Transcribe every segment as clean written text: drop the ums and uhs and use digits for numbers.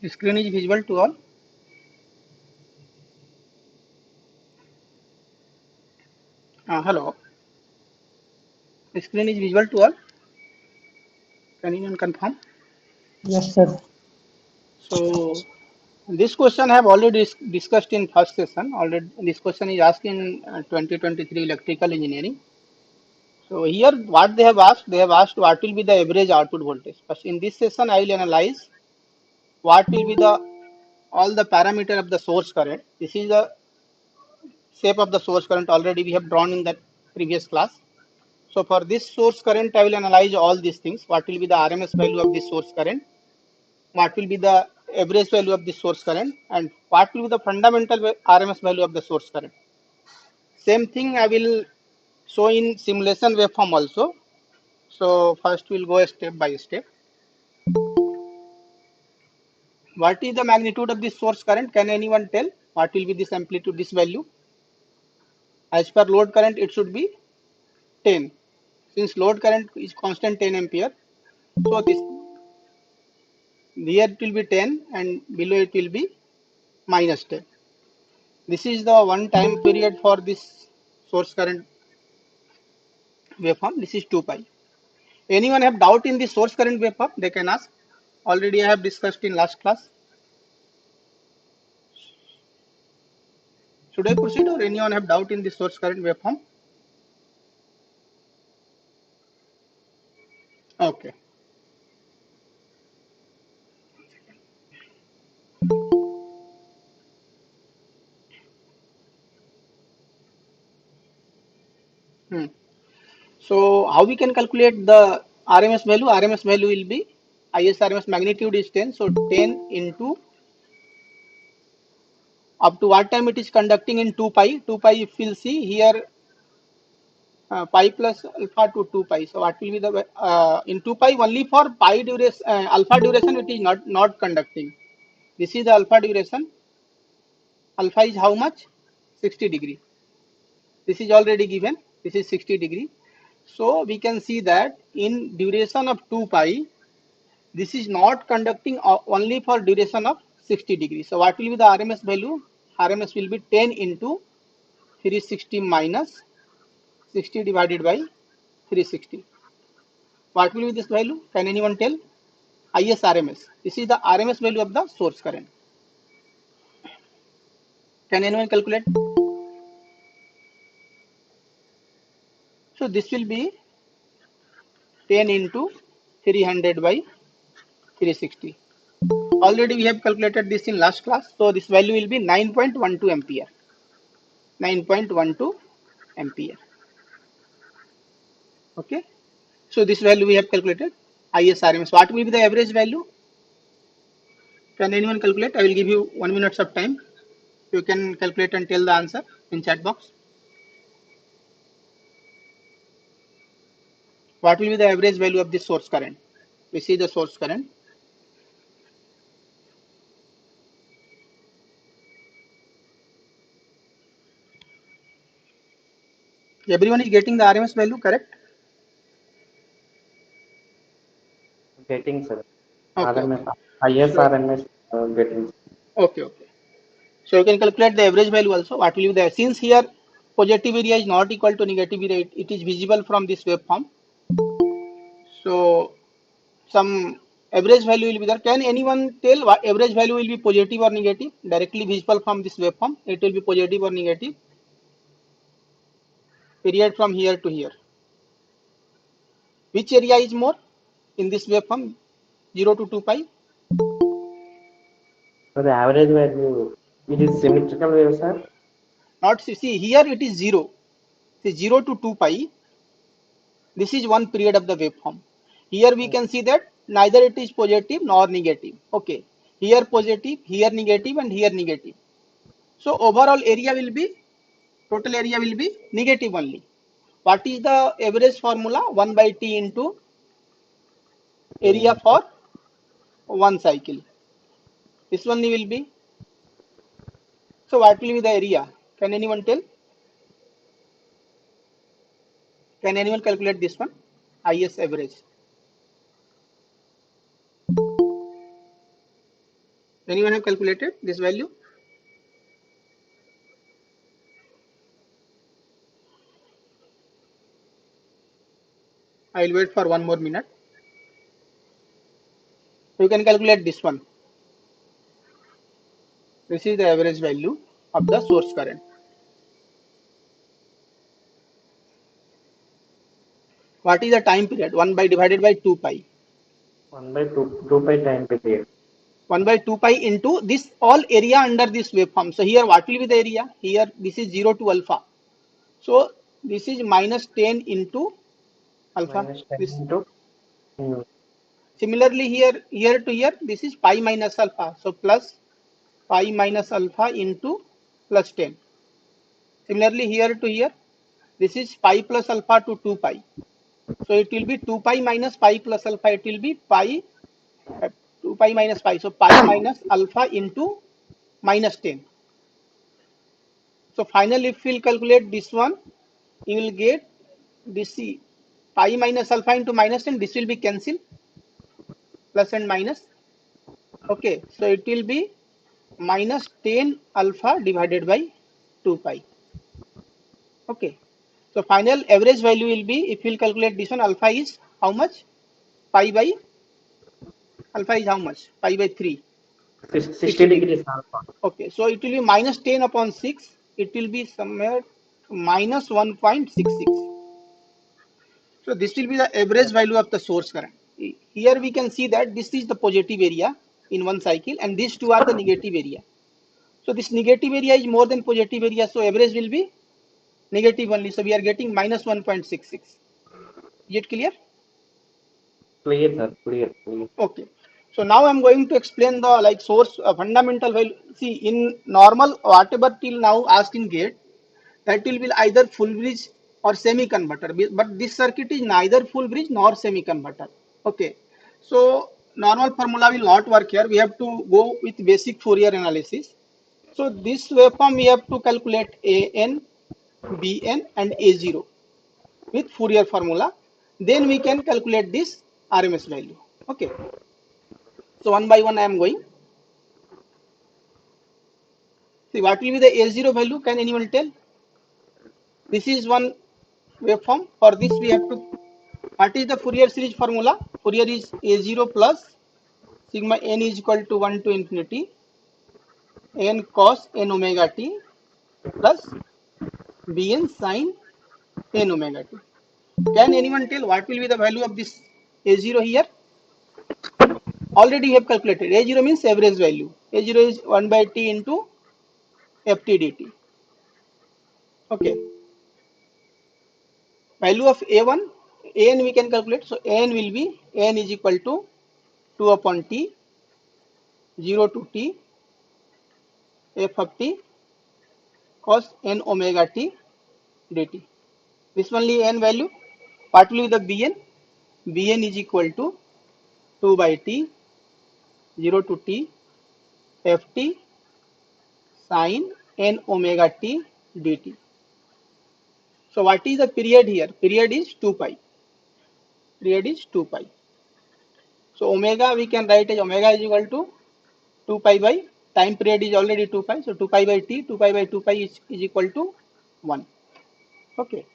The screen is visible to all. Hello. The screen is visible to all. Can anyone confirm? Yes, sir. So this question I have already discussed in first session. Already this question is asked in 2023 electrical engineering. So here what they have asked what will be the average output voltage. But in this session I will analyze what will be the all the parameter of the source current. This is the shape of the source current already we have drawn in the previous class. So for this source current, I will analyze all these things. What will be the RMS value of this source current? What will be the average value of this source current? And what will be the fundamental RMS value of the source current? Same thing I will show in simulation waveform also. So first we'll go step by step. What is the magnitude of this source current? Can anyone tell? What will be this amplitude, this value? As per load current, it should be 10. Since load current is constant 10 ampere, so this here it will be 10 and below it will be minus 10. This is the one time period for this source current waveform. This is 2 pi. Anyone have doubt in the source current waveform? They can ask. Already I have discussed in last class. Should I proceed or anyone have doubt in the source current waveform? Okay. Hmm. So how we can calculate the RMS value? RMS value will be ISRMS magnitude is 10. So 10 into up to what time it is conducting in 2 pi. 2 pi if we'll see here pi plus alpha to 2 pi. So what will be the in 2 pi only for pi duration alpha duration it is not conducting. This is the alpha duration. Alpha is how much? 60 degree. This is already given. This is 60 degree. So we can see that in duration of 2 pi, this is not conducting only for duration of 60 degree. So what will be the RMS value? RMS will be 10 into 360 minus 60 divided by 360. What will be this value? Can anyone tell? ISRMS. This is the RMS value of the source current. Can anyone calculate? So this will be 10 into 300 by 360. Already we have calculated this in last class. So this value will be 9.12 ampere. 9.12 ampere. Okay. So this value we have calculated. ISRMS. What will be the average value? Can anyone calculate? I will give you 1 minute of time. You can calculate and tell the answer in chat box. What will be the average value of this source current? We see the source current. Everyone is getting the RMS value, correct? Getting, sir. Okay, okay. RMS, So, ISRMS, getting. okay, okay. So you can calculate the average value also. What will be there? Since here positive area is not equal to negative area, it is visible from this waveform. So some average value will be there. Can anyone tell what average value will be positive or negative? Directly visible from this waveform, it will be positive or negative. Period from here to here. Which area is more in this waveform? 0 to 2 pi. So the average value, it is symmetrical wave, sir. Not see here it is 0. See 0 to 2 pi. This is one period of the waveform. Here we can see that neither it is positive nor negative. Okay. Here positive, here negative, and here negative. So overall area will be, total area will be negative only. What is the average formula? 1 by T into area for one cycle. This one will be. So what will be the area? Can anyone tell? Can anyone calculate this one? IS average. Anyone have calculated this value? I will wait for 1 more minute. You can calculate this one. This is the average value of the source current. What is the time period? 1 by divided by 2 pi. 1 by 2 pi time period. 1 by 2 pi into this all area under this waveform. So here what will be the area? Here this is 0 to alpha. So this is minus 10 into alpha. Minus 10 This into similarly here to here this is pi minus alpha. So plus pi minus alpha into plus 10. Similarly here to here this is pi plus alpha to 2 pi. So it will be 2 pi minus pi plus alpha. It will be pi 2 pi minus pi. So pi minus alpha into minus 10. So finally, if we'll calculate this one, you will get this pi minus alpha into minus 10. This will be cancelled, plus and minus. Okay, so it will be minus 10 alpha divided by 2 pi. Okay, so final average value will be, if we'll calculate this one, alpha is how much? Pi by alpha is how much? Pi by 3. 60 degrees alpha. Okay, so it will be minus 10 upon 6. It will be somewhere minus 1.66. So this will be the average value of the source current. Here we can see that this is the positive area in one cycle and these two are the negative area. So this negative area is more than positive area. So average will be negative only. So we are getting minus 1.66. Is it clear? Clear, sir. Clear. Okay. So now I'm going to explain the like source fundamental value. See, in normal whatever till now asked in gate, that will be either full bridge or semi converter. But this circuit is neither full bridge nor semi converter. Okay. So normal formula will not work here. We have to go with basic Fourier analysis. So this waveform we have to calculate AN, BN and A0 with Fourier formula. Then we can calculate this RMS value. Okay. So one by one I am going. See what will be the A0 value? Can anyone tell? This is one waveform. For this we have to, what is the Fourier series formula? Fourier is A0 plus sigma n is equal to 1 to infinity n cos n omega t plus bn sin n omega t. Can anyone tell what will be the value of this A0 here? Already we have calculated. A0 means average value. A0 is 1 by t into ft dt. Okay. Value of A1, An we can calculate. So An will be, An is equal to 2 upon t, 0 to t, f of t cos n omega t dt. This only n value. What will be the Bn? Bn is equal to 2 by t, 0 to t, ft sin n omega t dt. So what is the period here? Period is 2 pi. Period is 2 pi. So omega we can write as omega is equal to 2 pi by time period is already 2 pi. So 2 pi by t, 2 pi by 2 pi is equal to 1. Okay.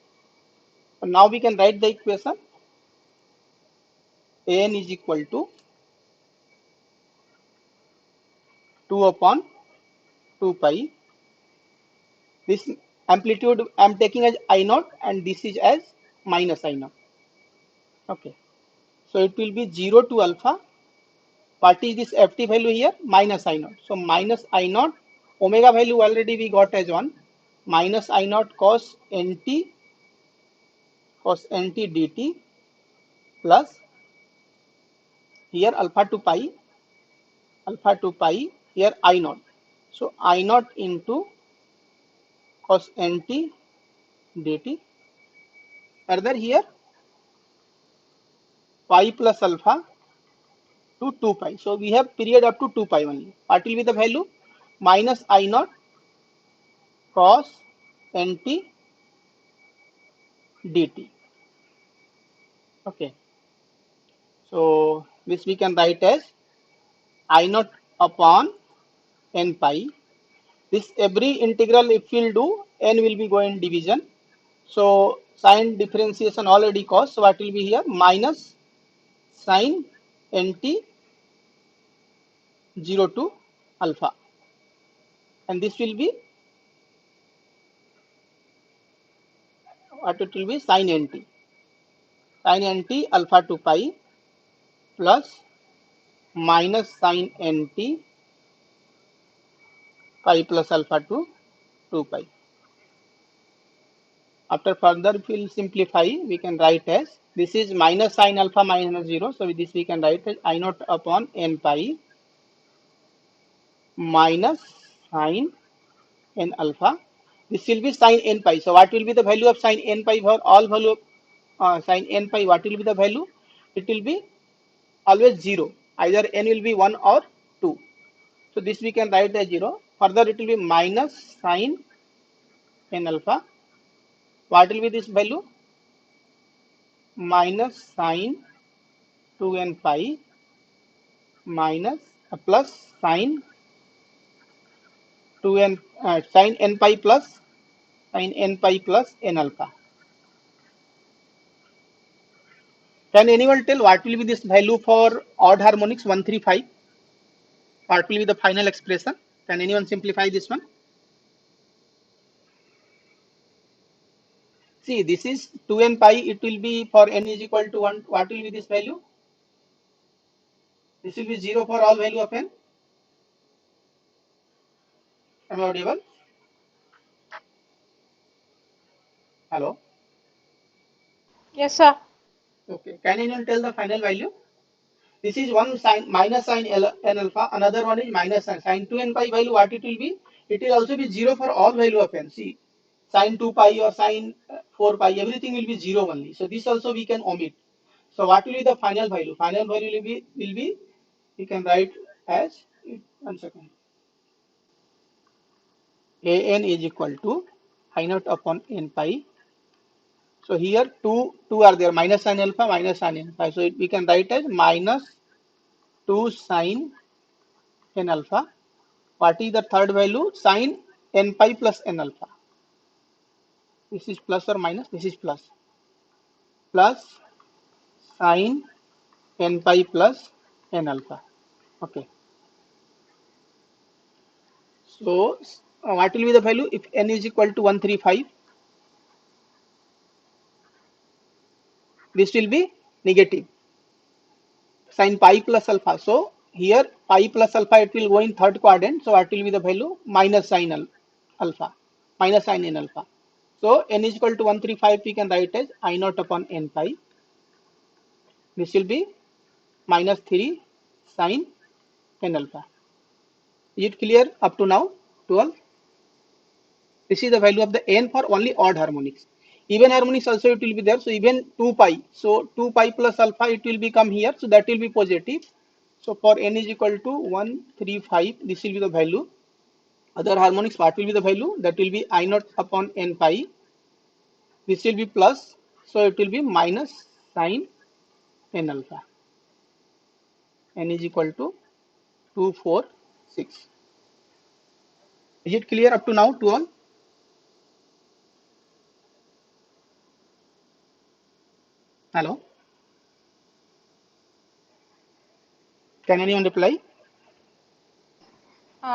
So now we can write the equation. An is equal to 2 upon 2 pi. This amplitude I am taking as I naught and this is as minus I naught. Okay. So it will be 0 to alpha. What is this ft value here? Minus I naught. So minus I naught. Omega value already we got as 1. Minus I naught cos nt dt plus here alpha to pi here I naught. So I naught into cos nt dt. Further here pi plus alpha to 2 pi. So we have period up to 2 pi only. What will be the value? Minus I naught cos nt dt. Okay. So this we can write as I naught upon n pi. This every integral if we'll do, n will be going division. So sign differentiation already caused. So what will be here? Minus sine nt 0 to alpha. And this will be, what it will be? Sine nt. Sine nt alpha to pi plus minus sine nt pi plus alpha to 2 pi. After further if we'll simplify, we can write as, this is minus sine alpha minus 0. So with this we can write as I naught upon n pi minus sine n alpha. This will be sine n pi. So what will be the value of sine n pi for all value of sine n pi? What will be the value? It will be always 0. Either n will be 1 or 2. So this we can write as 0. Further it will be minus sine n alpha. What will be this value? Minus sine 2n pi minus plus sine 2n sine n pi plus sine n pi plus n alpha. Can anyone tell what will be this value for odd harmonics 135? What will be the final expression? Can anyone simplify this one? See, this is 2n pi. It will be for n is equal to 1. What will be this value? This will be 0 for all value of n. Am I audible? Hello? Yes, sir. Okay. Can anyone tell the final value? This is one sine minus sine n alpha. Another one is minus sine 2n pi value. What it will be? It will also be 0 for all value of n. See, sine 2 pi or sine 4 pi, everything will be 0 only. So this also we can omit. So what will be the final value? Final value will be we can write as, one second. An is equal to I naught upon n pi. So here two are there, minus sine alpha, minus sine n pi. So we can write as minus 2 sine n alpha. What is the third value? Sine n pi plus n alpha. This is plus or minus? This is plus. Plus sine n pi plus n alpha. Okay. So what will be the value if n is equal to 135? This will be negative. Sine pi plus alpha. So here pi plus alpha, it will go in third quadrant. So what will be the value? Minus sine alpha, minus sine n alpha. So n is equal to 135. We can write as I naught upon n pi. This will be minus 3 sine n alpha. Is it clear up to now? 12. This is the value of the n for only odd harmonics. Even harmonics also it will be there. So even 2 pi. So 2 pi plus alpha, it will become here. So that will be positive. So for n is equal to 135, this will be the value. Other harmonics, what will be the value? That will be I naught upon n pi. This will be plus. So it will be minus sine n alpha. N is equal to 246. Is it clear up to now to all? Hello? Can anyone reply?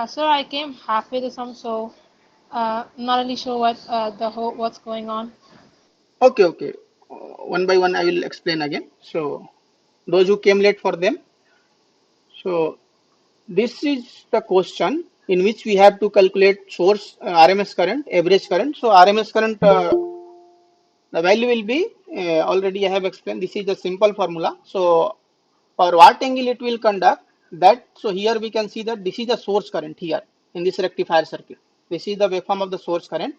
Sir, I came halfway the sum, so not really sure what what's going on. Okay, okay. One by one, I will explain again. So, those who came late for them. So, this is the question in which we have to calculate source RMS current, average current. So, RMS current, the value will be already I have explained. This is the simple formula. So, for what angle it will conduct that. So, here we can see that this is the source current here in this rectifier circuit. This is the waveform of the source current.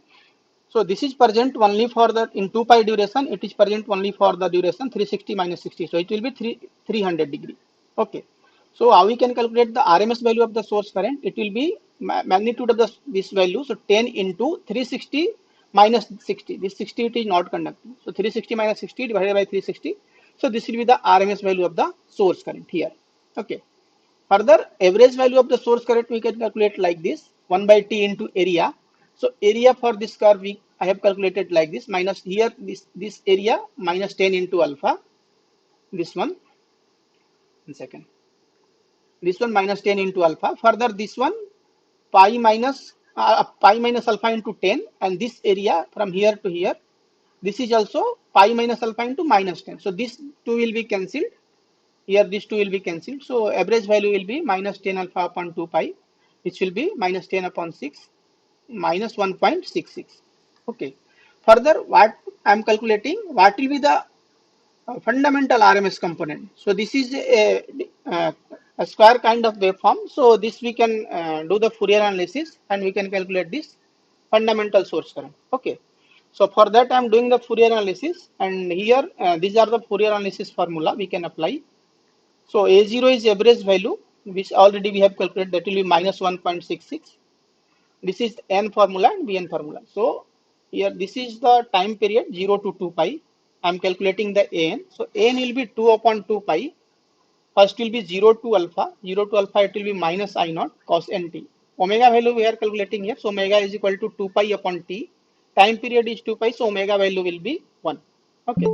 So this is present only for the in 2 pi duration. It is present only for the duration 360 minus 60. So it will be 300 degree. Okay. So how we can calculate the RMS value of the source current? It will be magnitude of this value. So 10 into 360 minus 60. This 60 it is not conducting. So 360 minus 60 divided by 360. So this will be the RMS value of the source current here. Okay. Further, average value of the source current we can calculate like this, 1 by T into area. So area for this curve I have calculated like this, minus here this area minus 10 into alpha, this one second, this one minus 10 into alpha. Further this one pi minus alpha into 10, and this area from here to here, this is also pi minus alpha into minus 10. So this two will be cancelled. Here these two will be cancelled. So average value will be minus 10 alpha upon 2 pi, which will be minus 10 upon 6 minus 1.66. Okay. Further, what I am calculating, what will be the fundamental RMS component. So this is a square kind of waveform. So this we can do the Fourier analysis and we can calculate this fundamental source current. Okay. So for that I am doing the Fourier analysis, and here these are the Fourier analysis formula we can apply. So A0 is average value, which already we have calculated, that will be minus 1.66. This is N formula and Bn formula. So here this is the time period 0 to 2 pi. I am calculating the An. So An will be 2 upon 2 pi. First will be 0 to alpha. 0 to alpha it will be minus I naught cos nt. Omega value we are calculating here. So omega is equal to 2 pi upon t. Time period is 2 pi. So omega value will be 1. Okay.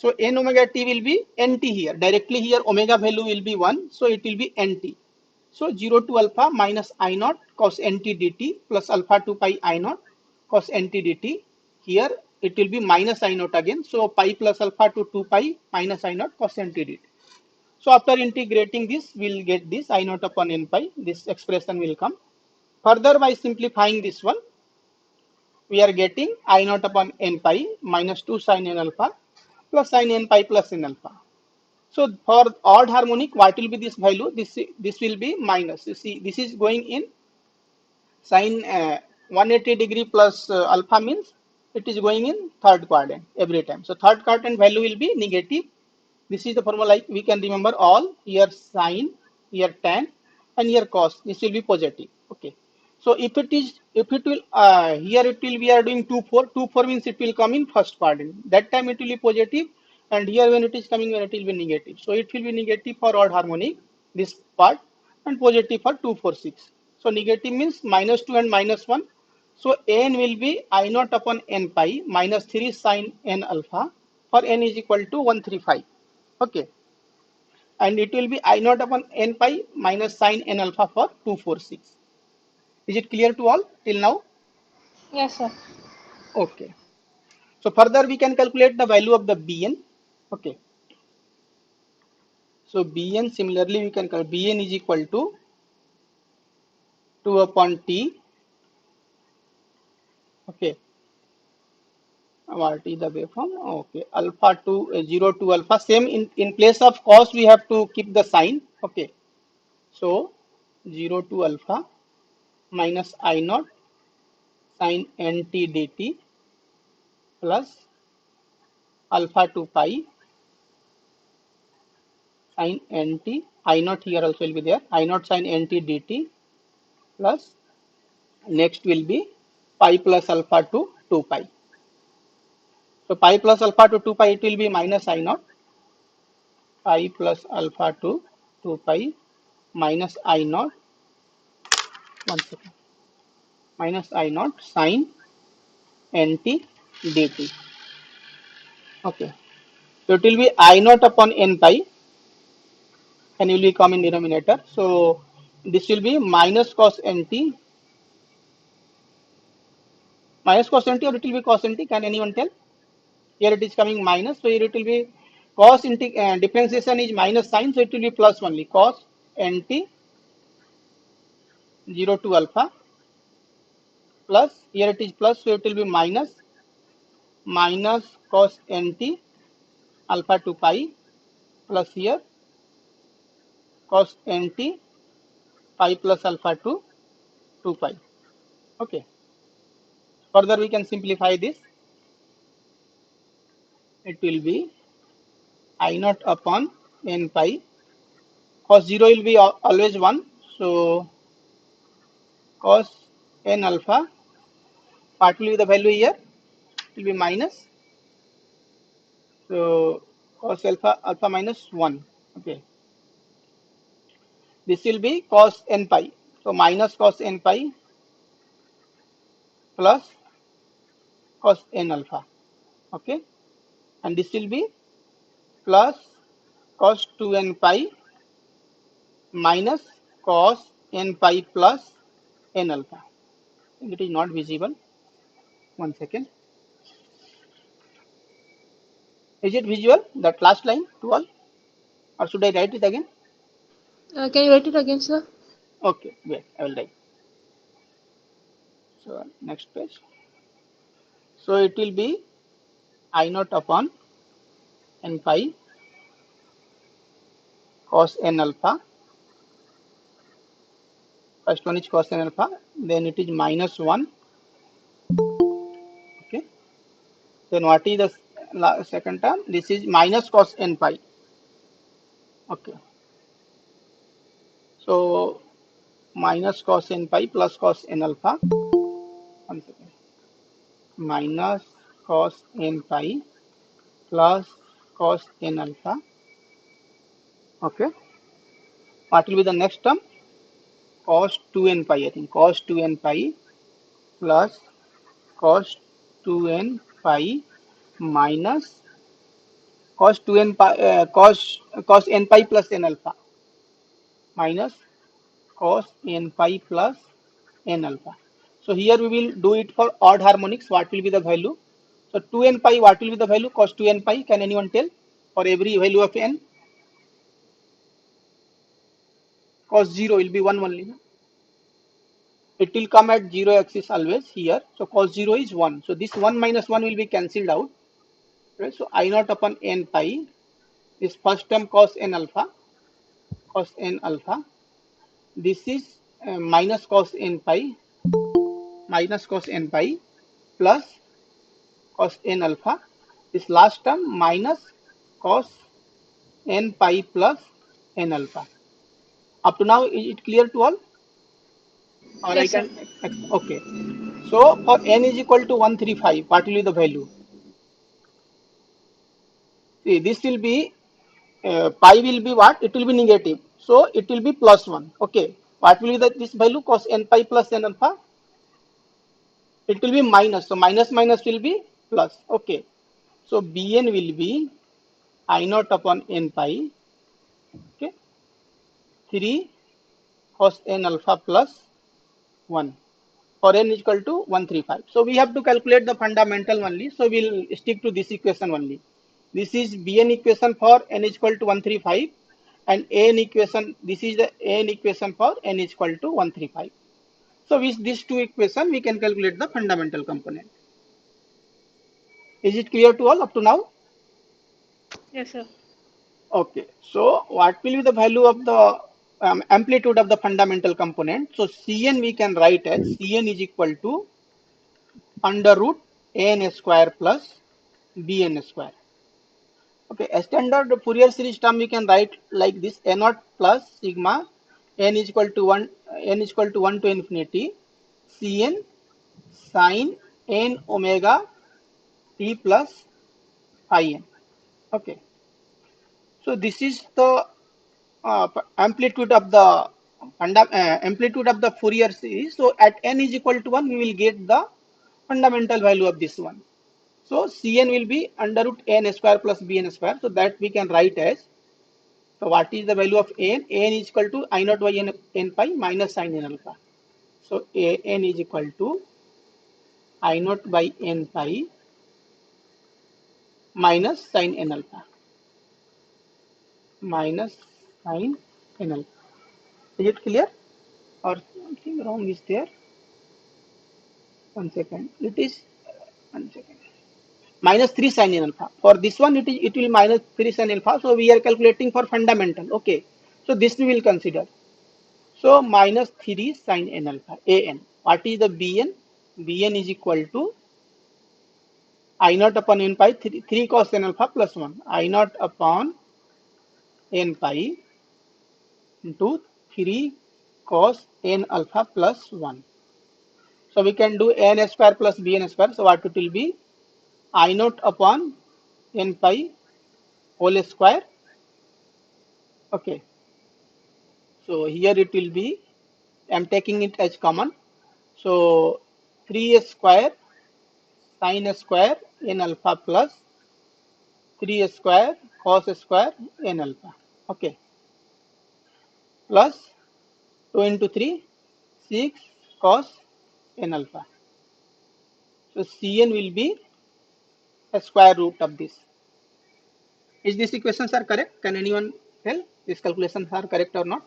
So n omega t will be nt here. Directly here omega value will be 1. So it will be nt. So 0 to alpha minus I naught cos nt dt plus alpha to pi I naught cos nt dt. Here it will be minus I naught again. So pi plus alpha to 2 pi minus I naught cos nt dt. So after integrating this, we'll get this I naught upon n pi. This expression will come. Further, by simplifying this one, we are getting I naught upon n pi minus 2 sin n alpha plus sin n pi plus n alpha. So for odd harmonic, what will be this value? This will be minus. You see, this is going in sin 180 degree plus alpha, means it is going in third quadrant every time. So third quadrant value will be negative. This is the formula, like we can remember all, here sine, here tan, and here cos. This will be positive. Okay. So if it will here it will, we are doing 2 4. 2 4 means it will come in first quadrant. That time it will be positive, and here when it is coming, when it will be negative. So it will be negative for odd harmonic, this part, and positive for 2 4 6. So negative means minus 2 and minus 1. So n will be I naught upon n pi minus 3 sin n alpha for n is equal to 135. Okay. And it will be I naught upon n pi minus sin n alpha for 246. Is it clear to all till now? Yes, sir. Okay. So further we can calculate the value of the Bn. Okay. So Bn, similarly we can calculate Bn is equal to 2 upon T. Okay. What is the waveform? Okay. Alpha to 0 to alpha. Same in place of cos we have to keep the sign. Okay. So 0 to alpha minus I naught sin nt dt plus alpha to pi sin nt, I naught here also will be there, I naught sin nt dt plus next will be pi plus alpha to 2 pi. So pi plus alpha to 2 pi, it will be minus I naught, pi plus alpha to 2 pi minus I naught, 1 second, minus I naught sin nt dt. Okay. So it will be I naught upon n pi, and will be common denominator. So this will be minus cos nt, minus cos nt, or it will be cos nt. Can anyone tell? Here it is coming minus, so here it will be cos differentiation is minus sign, so it will be plus only cos nt 0 to alpha plus, here it is plus, so it will be minus cos nt alpha to pi plus here cos nt pi plus alpha to 2 pi. Okay. Further we can simplify this. It will be I naught upon n pi, cos 0 will be always 1, so cos n alpha, what will be the value here? It will be minus, so cos alpha minus 1. Okay. This will be cos n pi. So minus cos n pi plus cos n alpha. Okay, and this will be plus cos 2n pi minus cos n pi plus n alpha. It is not visible. One second. Is it visual? That last line to all, or should I write it again? Can you write it again, sir? Okay, wait, I will write. So next page. So it will be I naught upon n pi cos n alpha. First one is cos n alpha, then it is minus 1. Okay, then what is the second term? This is minus cos n pi. Okay, so minus cos n pi plus cos n alpha. One second. Minus cos n pi plus cos n alpha. Okay, what will be the next term? Cos 2n pi, I think cos 2n pi plus cos 2n pi minus cos 2n pi cos n pi plus n alpha minus cos n pi plus n alpha. So here we will do it for odd harmonics. What will be the value? So 2n pi, what will be the value? Cos 2n pi, can anyone tell? For every value of n, cos 0 will be 1 only. It will come at 0 axis always here. So cos 0 is 1. So this 1 minus 1 will be cancelled out. Right? So I naught upon n pi is first term cos n alpha. Cos n alpha. This is minus cos n pi plus cos n alpha. This last term minus cos n pi plus n alpha. Up to now, is it clear to all? Or I Yes, sir. can, okay. So for n is equal to 135, what will be the value? See, this will be, pi will be what? It will be negative. So it will be plus 1. Okay. What will be this value? Cos n pi plus n alpha? It will be minus. So minus minus will be plus. Okay. So Bn will be I naught upon n pi. Okay. 3 cos n alpha plus 1 for n is equal to 135. So we have to calculate the fundamental only. So we'll stick to this equation only. This is Bn equation for n is equal to 135 and An equation, this is the An equation for n is equal to 135. So with these two equations, we can calculate the fundamental component. Is it clear to all up to now? Yes, sir. Okay. So what will be the value of the amplitude of the fundamental component? So Cn we can write as Cn is equal to under root an square plus bn square. Okay, a standard Fourier series term we can write like this: a naught plus sigma n is equal to 1 to infinity Cn sine n omega t plus phi n. Okay, so this is the amplitude of the amplitude of the Fourier series. So at n is equal to 1, we will get the fundamental value of this one. So Cn will be under root n square plus bn square. So that we can write as, so what is the value of n? N is equal to I naught by n pi minus sin n alpha. So n is equal to I naught by n pi minus sin n alpha. Minus sin n alpha. Is it clear? Or something wrong is there? One second. It is, one second. Minus 3 sin n alpha. For this one, it will minus 3 sin alpha. So we are calculating for fundamental. Okay. So this we will consider. So minus 3 sin n alpha, an. What is the bn? Bn is equal to I naught upon n pi, 3 cos n alpha plus 1. I naught upon n pi into 3 cos n alpha plus 1. So we can do n square plus bn square. So what it will be? I naught upon n pi whole square. Okay. So here it will be, I'm taking it as common. So 3a square sin a square n alpha plus 3a square cos a square n alpha. Okay. Plus 2 into 3, 6 cos n alpha. So Cn will be a square root of this. Is these equations are correct? Can anyone tell these calculations are correct or not?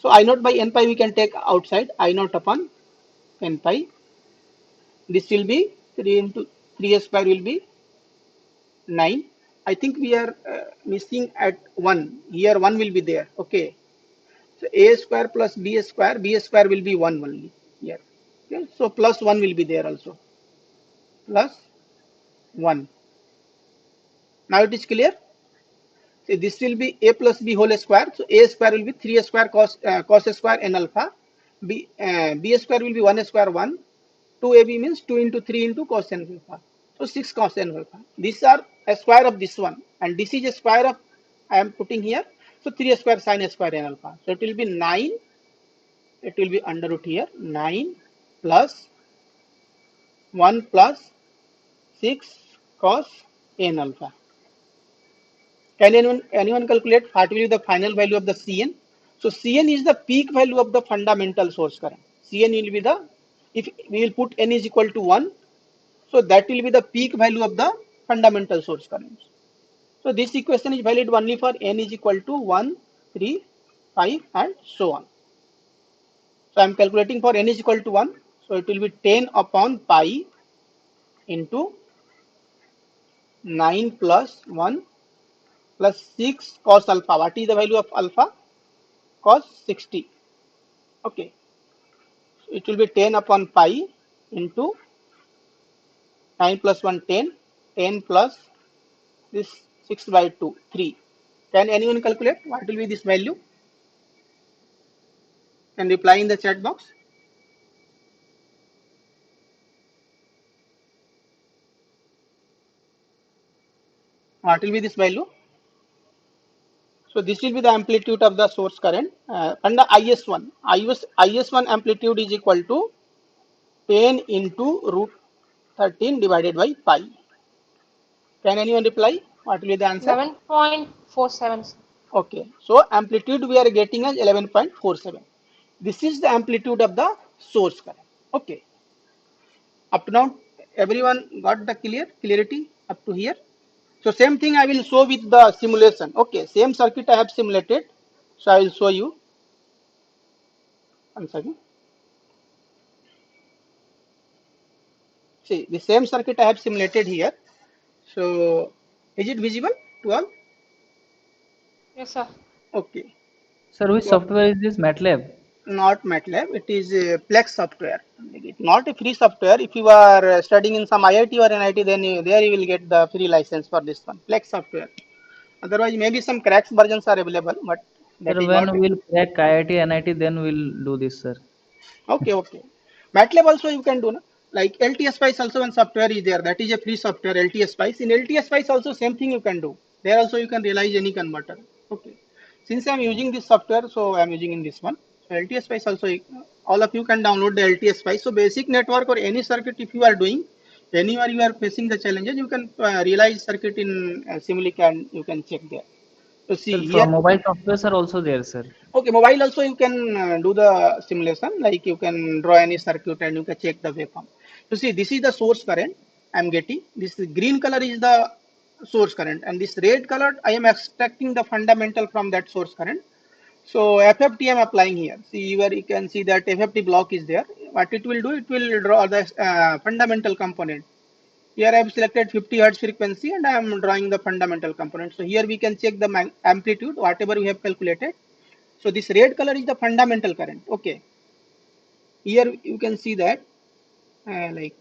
So I naught by n pi we can take outside, I naught upon n pi. This will be 3 into 3a square will be 9. I think we are missing at 1. Here 1 will be there. Okay. So a square plus b square will be 1 only here. Okay. So plus 1 will be there also. Plus 1. Now it is clear. So this will be a plus b whole square. So a square will be 3a square cos a square n alpha. B square will be 1 square 1. 2ab means 2 into 3 into cos n alpha. So 6 cos n alpha. These are a square of this one. And this is a square of, I am putting here. So 3 square sin a square n alpha. So it will be 9. It will be under root here. 9 plus 1 plus 6 cos n alpha. Can anyone calculate what will be the final value of the Cn? So Cn is the peak value of the fundamental source current. Cn will be the, if we will put n is equal to 1, so that will be the peak value of the fundamental source current. So this equation is valid only for n is equal to 1, 3, 5 and so on. So I am calculating for n is equal to 1. So it will be 10 upon pi into 9 plus 1 plus 6 cos alpha. What is the value of alpha? Cos 60. Okay. So it will be 10 upon pi into 9 plus 1, 10. 10 plus this 6 by 2, 3. Can anyone calculate what will be this value? And reply in the chat box. What will be this value? So this will be the amplitude of the source current and the IS1. IS1 amplitude is equal to 10 into root 13 divided by pi. Can anyone reply? What will be the answer? 11.47. Okay, so amplitude we are getting as 11.47. This is the amplitude of the source current. Okay, up to now everyone got the clarity up to here. So same thing I will show with the simulation. Okay, same circuit I have simulated. So I will show you once again. See the same circuit I have simulated here. So is it visible to all? Yes, sir. Okay. Sir, which So software is this? MATLAB? not MATLAB, it is a Plex software. It's not a free software. If you are studying in some IIT or NIT, then there you will get the free license for this one, Plex software. Otherwise, maybe some cracks versions are available, but that Sir, is when not. we'll crack IIT, NIT, then we'll do this, sir. Okay, okay. MATLAB also you can do, no? Like LTS Spice also one software is there. That is a free software, LTS Spice. In LTS Spice also same thing you can do. There also you can realize any converter. Okay. Since I'm using this software, so I'm using in this one. So LTS Spice also, all of you can download the LTS Spice. So basic network or any circuit if you are doing, anywhere you are facing the challenges, you can realize circuit in Simulink and you can check there. So Sir, see here. from mobile softwares are also there, sir. Okay, mobile also you can do the simulation, like you can draw any circuit and you can check the waveform. So see, this is the source current I'm getting. This green color is the source current, and this red color I am extracting the fundamental from that source current. So FFT I'm applying here. See where you can see that FFT block is there. What it will do, it will draw the fundamental component. Here I have selected 50 Hertz frequency and I am drawing the fundamental component. So here we can check the amplitude, whatever we have calculated. So this red color is the fundamental current. Okay. Here you can see that, like,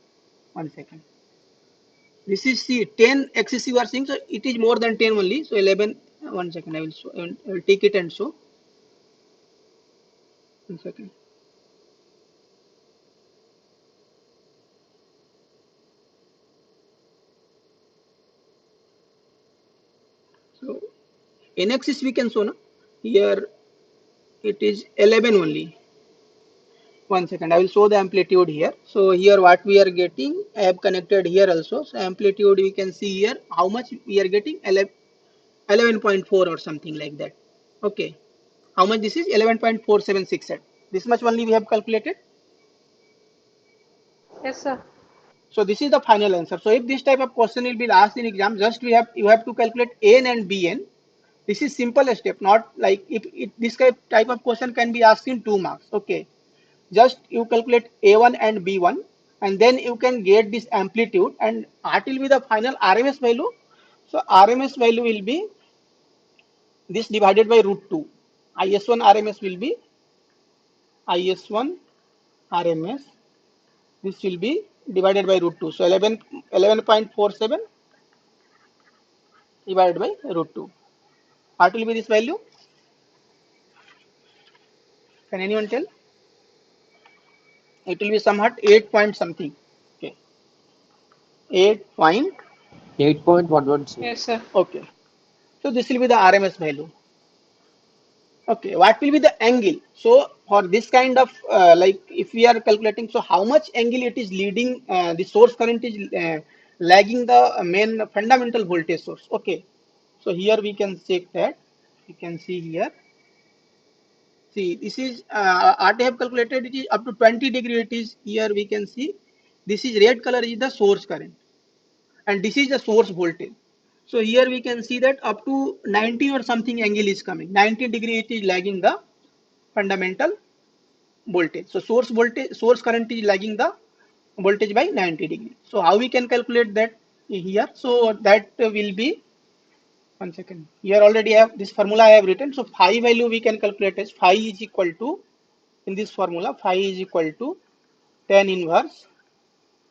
1 second. This is the 10 axis you are seeing. So it is more than 10 only. So 11. 1 second. I will show. I will take it and show. 1 second. So n axis we can show, no? Here it is 11 only. 1 second, I will show the amplitude here. So here what we are getting, I have connected here also. So amplitude we can see here how much we are getting, 11.4 or something like that. Okay, how much this is? 11.476. This much only we have calculated. Yes, sir. So this is the final answer. So if this type of question will be asked in exam, just you have to calculate an and bn. This is simple step, not like if this type of question can be asked in 2 marks. Okay, just you calculate a1 and b1, and then you can get this amplitude, and what will be the final RMS value? So RMS value will be this divided by root 2. IS1 RMS will be IS1 RMS. This will be divided by root 2. So 11.47 divided by root 2. What will be this value? Can anyone tell? It will be somewhat 8 point something. Okay, 8 point. 8.116. Yes, sir. Okay, so this will be the RMS value. Okay, what will be the angle? So for this kind of like if we are calculating, so how much angle it is leading, the source current is lagging the main fundamental voltage source. Okay, so here we can check that. You can see here. See, this is what I have calculated. It is up to 20 degree. It is here we can see. This is red color is the source current, and this is the source voltage. So here we can see that up to 90 or something angle is coming. 90 degree it is lagging the fundamental voltage. So source current is lagging the voltage by 90 degree. So how we can calculate that here? So that will be 1 second. Here already have this formula I have written. So phi value we can calculate as phi is equal to, in this formula, phi is equal to tan inverse.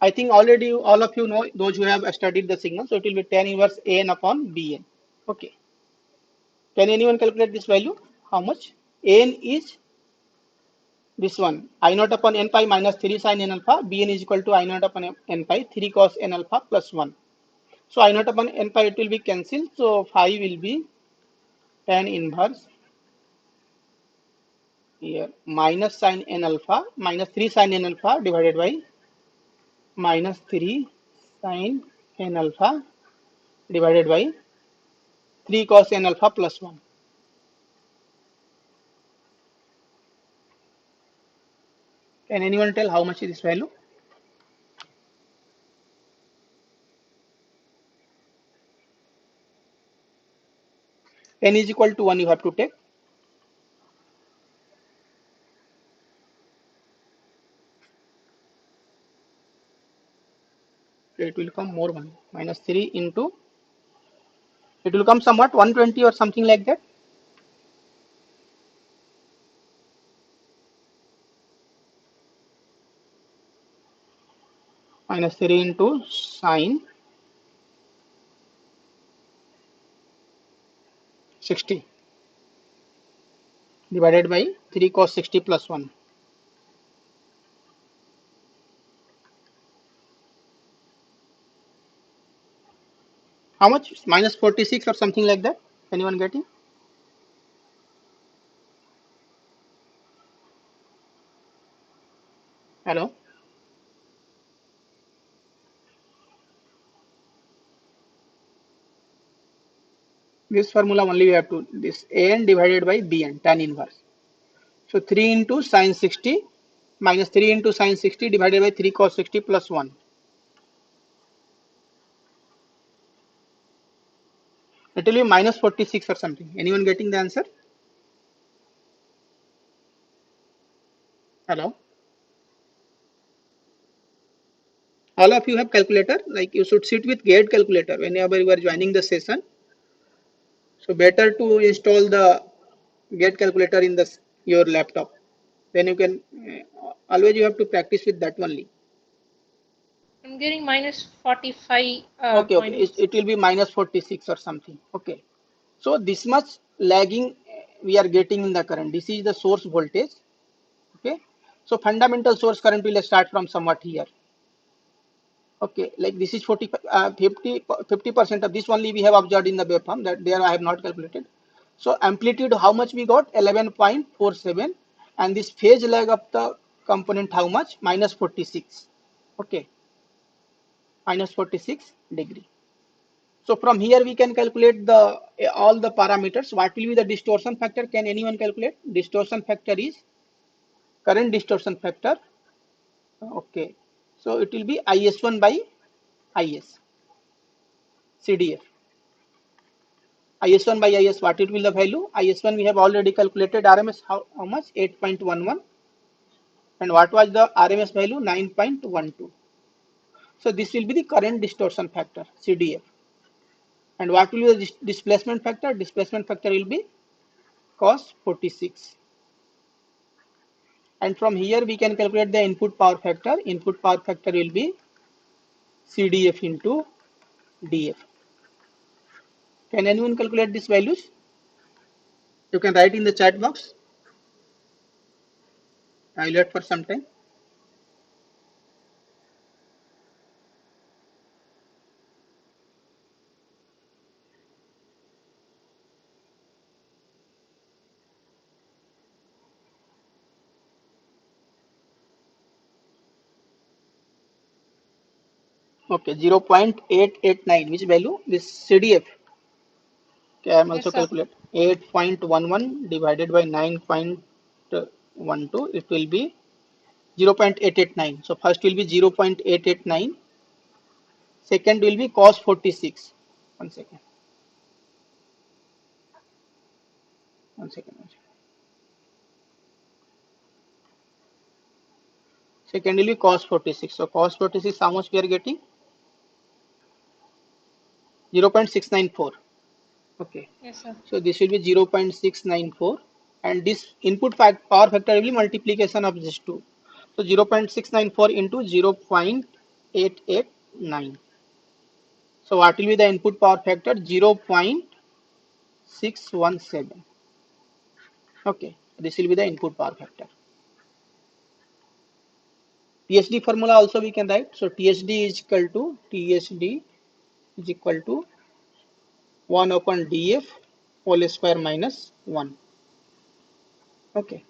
I think already all of you know, those who have studied the signal. So it will be tan inverse an upon bn. Okay. Can anyone calculate this value? How much? An is this one, I naught upon n pi minus 3 sin n alpha. Bn is equal to I naught upon n pi 3 cos n alpha plus 1. So I naught upon n pi, it will be cancelled. So phi will be tan inverse here minus sin n alpha, minus 3 sin n alpha divided by minus 3 sin n alpha divided by 3 cos n alpha plus 1. Can anyone tell how much is this value? N is equal to 1 you have to take. So it will come more 1 minus 3 into, it will come somewhat 120 or something like that. Minus 3 into sine 60 divided by 3 cos 60 plus 1. How much? Minus 46 or something like that. Anyone getting? Hello? This formula only we have to, this an divided by bn, tan inverse. So 3 into sine 60 minus 3 into sine 60 divided by 3 cos 60 plus 1. It will be minus 46 or something. Anyone getting the answer? Hello? All of you have calculator, like you should sit with gate calculator whenever you are joining the session. So better to install the gate calculator in the your laptop. Then you can always you have to practice with that only. I'm getting minus 45 Okay, points. it will be minus 46 or something. Okay, so this much lagging we are getting in the current. This is the source voltage. Okay, so fundamental source current will start from somewhat here. Okay, like this is 50% of this only we have observed in the waveform, that there I have not calculated. So amplitude, how much we got? 11.47, and this phase lag of the component, how much? Minus 46. Okay, minus 46 degree. So from here we can calculate the all the parameters. What will be the distortion factor? Can anyone calculate? Distortion factor is current distortion factor. Okay, so it will be IS1 by IS, CDF. IS1 by IS, what it will the value? IS1 we have already calculated RMS, how much? 8.11, and what was the RMS value? 9.12. So this will be the current distortion factor, CDF. And what will be the displacement factor? Displacement factor will be cos 46. And from here we can calculate the input power factor. Input power factor will be CDF into DF. Can anyone calculate these values? You can write in the chat box. I will wait for some time. Okay, 0.889. Which value? This CDF. Okay, I am also Yes, sir. calculate 8.11 divided by 9.12. It will be 0.889. So first will be 0.889. Second will be cos 46. One second. One second. Second will be cos 46. So cos 46, how much we are getting? 0.694. Okay. Yes, sir. So this will be 0.694, and this input power factor will be multiplication of these two. So 0.694 into 0.889. So what will be the input power factor? 0.617. Okay, this will be the input power factor. TSD formula also we can write. So TSD is equal to 1 upon DF whole square minus 1. Okay.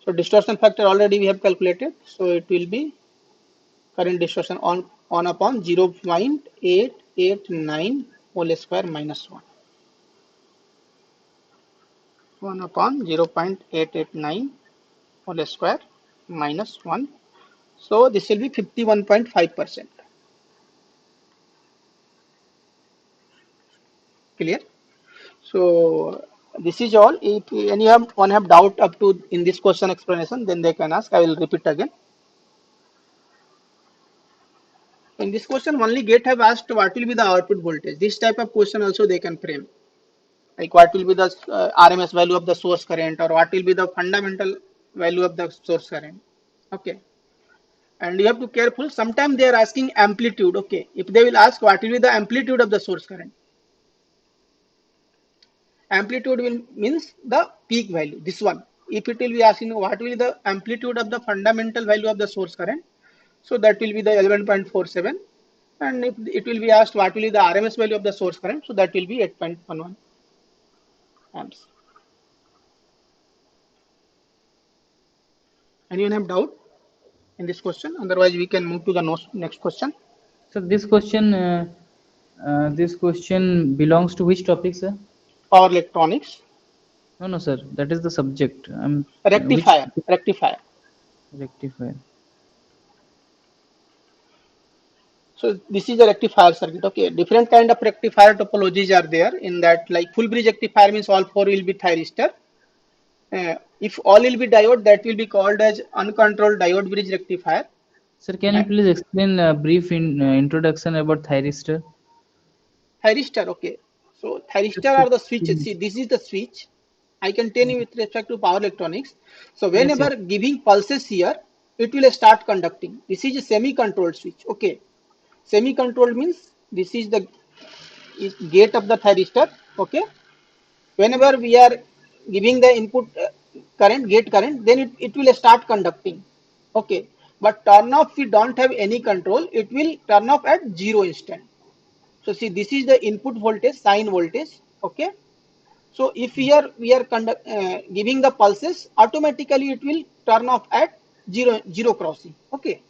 So distortion factor already we have calculated. So it will be current distortion on upon 0.889 whole square minus 1. 1 upon 0.889 whole square minus 1. So this will be 51.5%. Clear? So this is all. If anyone have doubt up to in this question explanation, then they can ask. I will repeat again. In this question, only gate have asked what will be the output voltage. This type of question also they can frame. Like what will be the RMS value of the source current, or what will be the fundamental value of the source current. Okay. And you have to be careful. Sometimes they are asking amplitude. Okay. If they will ask what will be the amplitude of the source current. Amplitude will means the peak value. This one. If it will be asking what will be the amplitude of the fundamental value of the source current, so that will be the 11.47. And if it will be asked what will be the RMS value of the source current, so that will be 8.11 amps. Anyone have doubt in this question? Otherwise, we can move to the next question. So this question belongs to which topic, sir? Power electronics. No, sir. That is the subject. Rectifier. Rectifier. Rectifier. So this is a rectifier circuit. Okay, different kind of rectifier topologies are there. In that, like full bridge rectifier means all four will be thyristor. If all will be diode, that will be called as uncontrolled diode bridge rectifier. Sir, can you please explain a brief introduction about thyristor? Thyristor, okay. So thyristor are the switches. See, this is the switch. I can tell you with respect to power electronics. So whenever Yes. giving pulses here, it will start conducting. This is a semi-controlled switch. Okay. Semi-controlled means this is the gate of the thyristor. Okay. Whenever we are giving the input current, gate current, then it will start conducting. Okay. But turn off, we don't have any control. It will turn off at 0 instant. So see, this is the input voltage, sine voltage. Okay. So if here we are giving the pulses, automatically it will turn off at zero crossing. Okay.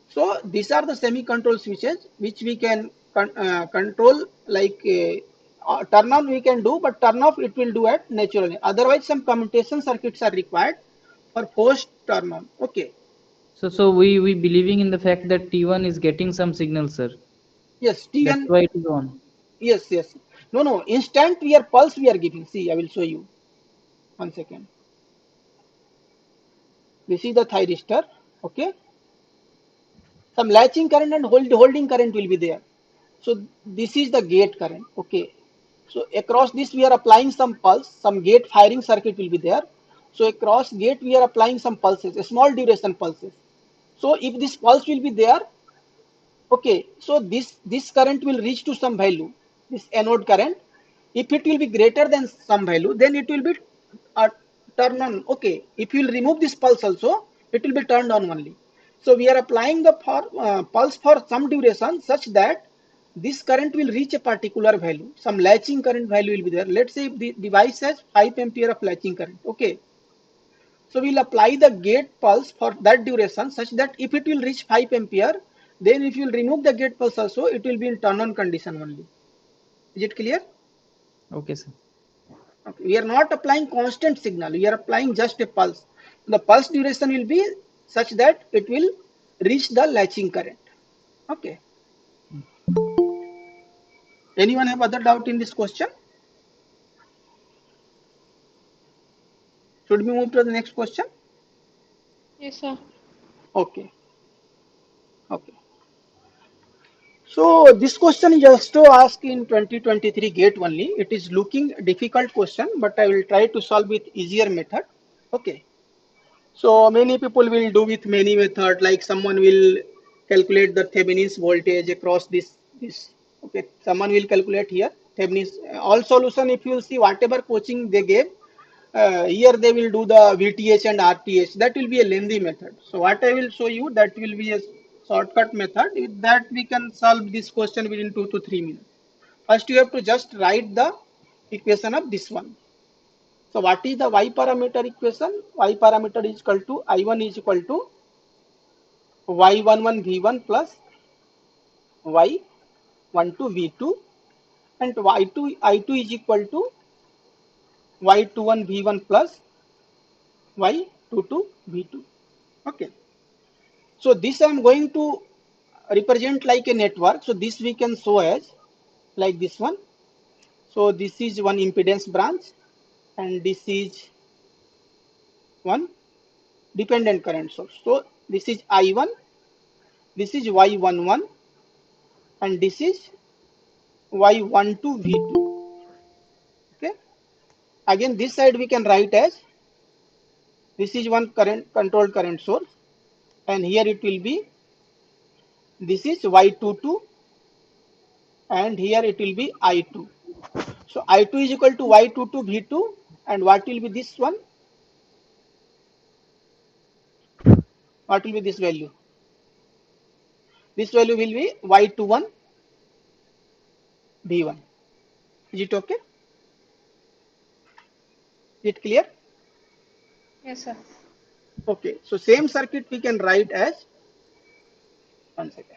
So these are the semi-control switches which we can control, like turn on we can do, but turn off it will do at naturally. Otherwise, some commutation circuits are required for post turn on. Okay. So we believing in the fact that T1 is getting some signal, sir. Yes, That's T1. why it is on. Yes, yes. No, no. Instant we are pulse we are giving. See, I will show you. 1 second. This is the thyristor. Okay. Some latching current and holding current will be there. So this is the gate current. Okay. So across this we are applying some pulse, some gate firing circuit will be there. So across gate we are applying some pulses, a small duration pulses. So if this pulse will be there, okay, so this current will reach to some value, this anode current. If it will be greater than some value, then it will be uh, turned on. Okay, if you will remove this pulse also, it will be turned on only. So we are applying the pulse for some duration such that this current will reach a particular value. Some latching current value will be there. Let's say if the device has 5 ampere of latching current. Okay, so we'll apply the gate pulse for that duration such that if it will reach 5 ampere, then if you remove the gate pulse also, it will be in turn on condition only. Is it clear? Okay, sir. Okay. We are not applying constant signal. We are applying just a pulse. The pulse duration will be such that it will reach the latching current. Okay. Anyone have other doubt in this question? Should we move to the next question? Yes, sir. Okay. Okay. So this question is also asked in 2023 GATE only. It is looking difficult question, but I will try to solve with easier method. Okay. So many people will do with many method, like someone will calculate the Thevenin's voltage across this. Okay. Someone will calculate here Thevenin's all solution. If you will see whatever coaching they gave, here they will do the VTH and RTH. That will be a lengthy method. So what I will show you, that will be a shortcut method. With that we can solve this question within 2 to 3 minutes. First you have to just write the equation of this one. So what is the Y parameter equation? Y parameter is equal to I1 is equal to Y11 V1 plus Y12 V2, and Y2 I2 is equal to Y21 V1 plus Y22 V2. Okay. So this I am going to represent like a network. So this we can show as like this one. So this is one impedance branch, and this is one dependent current source. So this is I1, this is Y11, and this is Y12 V2. Okay. Again, this side we can write as this is one current controlled current source, and here it will be this is Y22, and here it will be I2. So I2 is equal to Y22 V2, and what will be this one? What will be this value? This value will be Y21 V1. Is it okay? Is it clear? Yes, sir. Okay. So same circuit we can write as 1 second.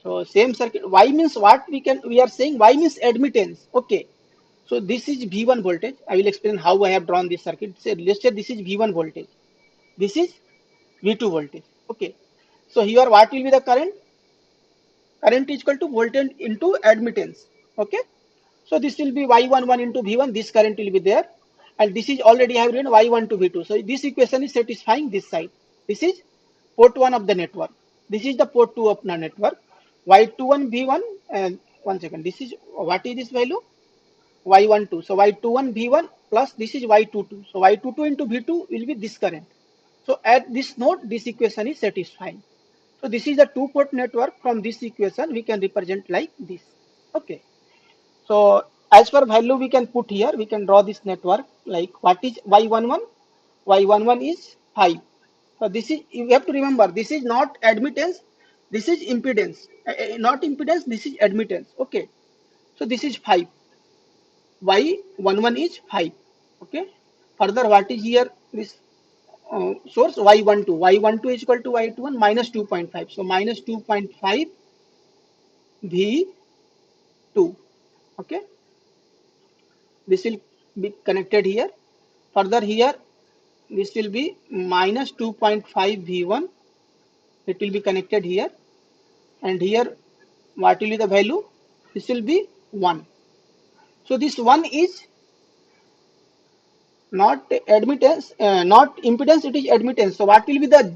So same circuit. Y means what we are saying. Y means admittance. Okay. So this is V1 voltage. I will explain how I have drawn this circuit. Say, let's say this is V1 voltage. This is V2 voltage. Okay. So here what will be the current? Current is equal to voltage into admittance. Okay. So this will be Y11 into V1. This current will be there. And this is already I have written Y1 to V2. So this equation is satisfying this side. This is port 1 of the network. This is the port 2 of the network. Y21 V1, and 1 second. This is what is this value? Y12. So Y21 V1 plus this is Y22. So Y22 into V2 will be this current. So at this node, this equation is satisfying. So this is a two-port network. From this equation, we can represent like this. Okay. So as per value we can put here, we can draw this network like what is Y11? Y11 is 5. So this is, you have to remember, this is not admittance, this is impedance. Not impedance, this is admittance. Okay. So this is 5. Y11 is 5. Okay. Further, what is here? This source Y12. Y12 is equal to Y21 minus 2.5. So minus 2.5 V2. Okay. This will be connected here. Further here, this will be minus 2.5 V1. It will be connected here. And here, what will be the value? This will be 1. So this 1 is not admittance, not impedance, it is admittance. So what will be the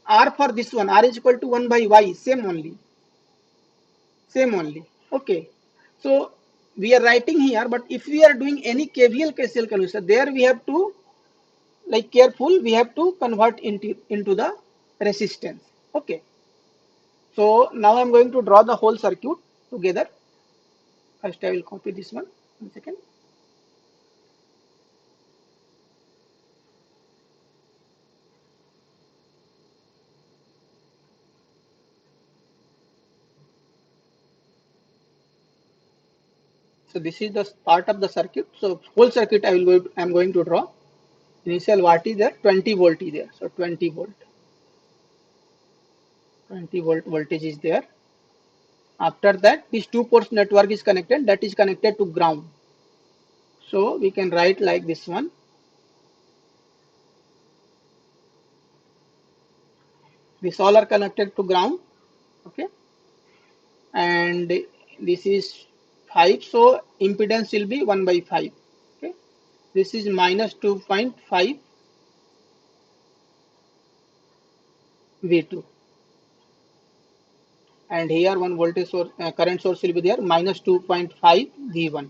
R for this one? R is equal to 1 by Y, same only. Same only. Okay. So we are writing here, but if we are doing any KVL KCL conversion, there we have to like careful, we have to convert into the resistance. Okay. So now I'm going to draw the whole circuit together. First I will copy this one. 1 second. So this is the part of the circuit. So whole circuit I'm going to draw. Initial what is there? 20 volt is there. So 20 volt. 20 volt voltage is there. After that, this two ports network is connected. That is connected to ground. So we can write like this one. This all are connected to ground. Okay. And this is 5. So impedance will be 1 by 5. Okay. This is minus 2.5 V2. And here one voltage source, current source will be there, minus 2.5 V1.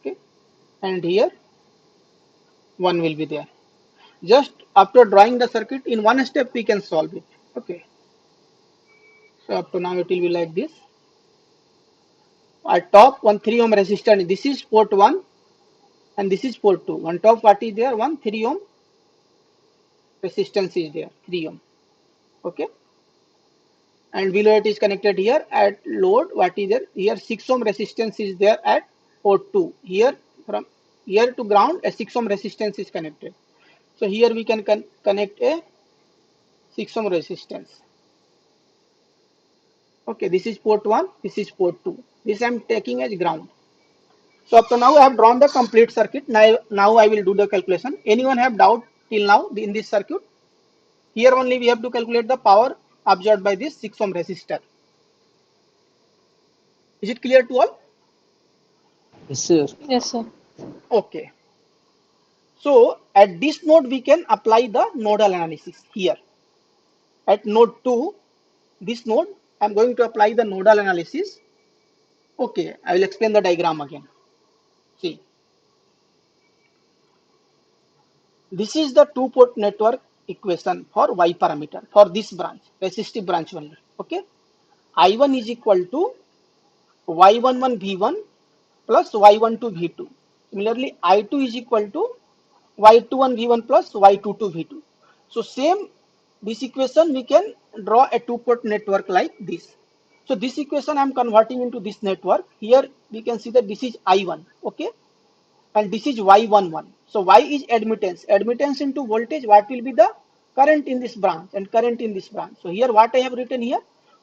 Okay. And here 1 will be there. Just after drawing the circuit, in one step we can solve it. Okay. So up to now it will be like this. At top, one 3 ohm resistor. This is port 1 and this is port 2. On top, what is there? One 3 ohm resistance is there, 3 ohm. Okay. And below it is connected here at load. What is there? Here 6 ohm resistance is there at port 2. Here from here to ground, a 6 ohm resistance is connected. So here we can connect a 6 ohm resistance. Okay, this is port 1, this is port 2. This I am taking as ground. So up to now I have drawn the complete circuit. Now I will do the calculation. Anyone have doubt till now in this circuit? Here only we have to calculate the power absorbed by this 6 ohm resistor. Is it clear to all? Yes, sir. Yes, sir. Okay. So at this node we can apply the nodal analysis here. At node 2, this node, I am going to apply the nodal analysis. Okay, I will explain the diagram again. See, this is the two-port network equation for Y parameter for this branch, resistive branch only. Okay, I1 is equal to Y11 V1 plus Y12 V2. Similarly, I2 is equal to Y21 V1 plus Y22 V2. So same this equation we can draw a two-port network like this. So this equation I am converting into this network. Here we can see that this is I1, okay, and this is Y11. So Y is admittance. Admittance into voltage. What will be the current in this branch and current in this branch? So here what I have written here,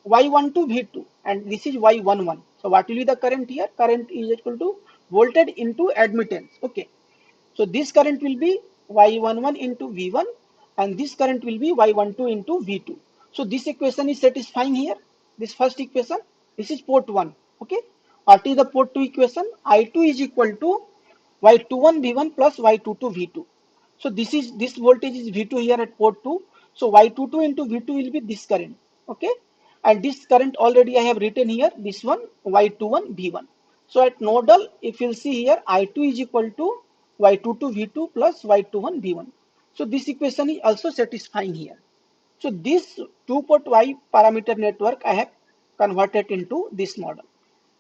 Y12 V2, and this is Y11. So what will be the current here? Current is equal to voltage into admittance. Okay. So this current will be Y11 into V1 and this current will be Y12 into V2. So this equation is satisfying here. This first equation, this is port 1. Okay. What is the port 2 equation? I2 is equal to Y21 V1 plus Y22 V2. So this voltage is V2 here at port 2. So Y22 into V2 will be this current. Okay. And this current already I have written here, this one Y21 V1. So at nodal, if you'll see here, I2 is equal to Y22 V2 plus Y21 V1. So this equation is also satisfying here. So this two-port Y parameter network I have converted into this model.